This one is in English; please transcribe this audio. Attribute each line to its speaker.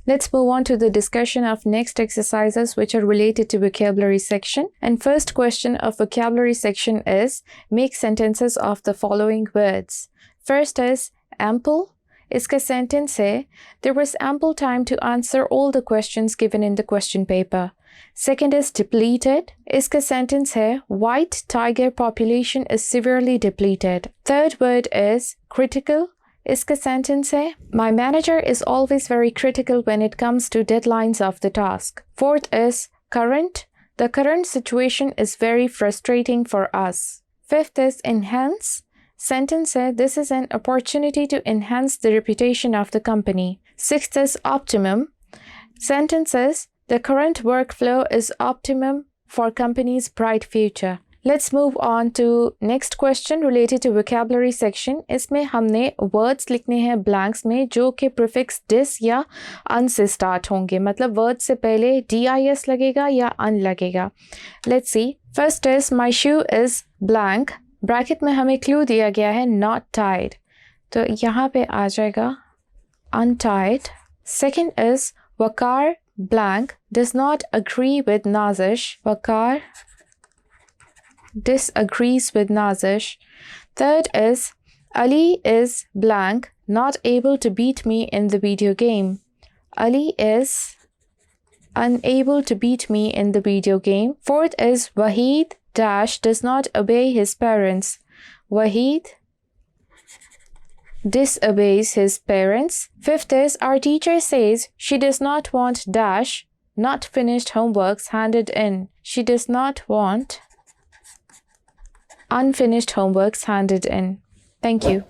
Speaker 1: Let's move on to the discussion of next exercises which are related to vocabulary section. And first question of vocabulary section is make sentences of the following words. First is ample. इसका sentence है there was ample time to answer all the questions given in the question paper. Second is depleted. इसका sentence है white tiger population is severely depleted. Third word is critical. इसका sentence है my manager is always very critical when it comes to deadlines of the task. Fourth is current. The current situation is very frustrating for us. Fifth is enhance. Sentence है this is an opportunity to enhance the reputation of the company. Sixth is optimum. Sentence is the current workflow is optimum for company's bright future. Let's move on to next question related to vocabulary section. इसमें हमने words लिखने हैं blanks में जो कि prefix dis या un से start होंगे. मतलब word से पहले dis लगेगा या un लगेगा. Let's see. First is my shoe is blank. Bracket में हमें clue दिया गया है not tied. तो यहाँ पे आ जाएगा untied. Second is Wakar blank does not agree with Nazish. Wakar disagrees with Nazish. Third is Ali is blank not able to beat me in the video game. Ali is unable to beat me in the video game. Fourth is Wahid dash does not obey his parents. Wahid disobeys his parents. Fifth is our teacher says she does not want dash not finished homeworks handed in. She does not want unfinished homeworks handed in. Thank you.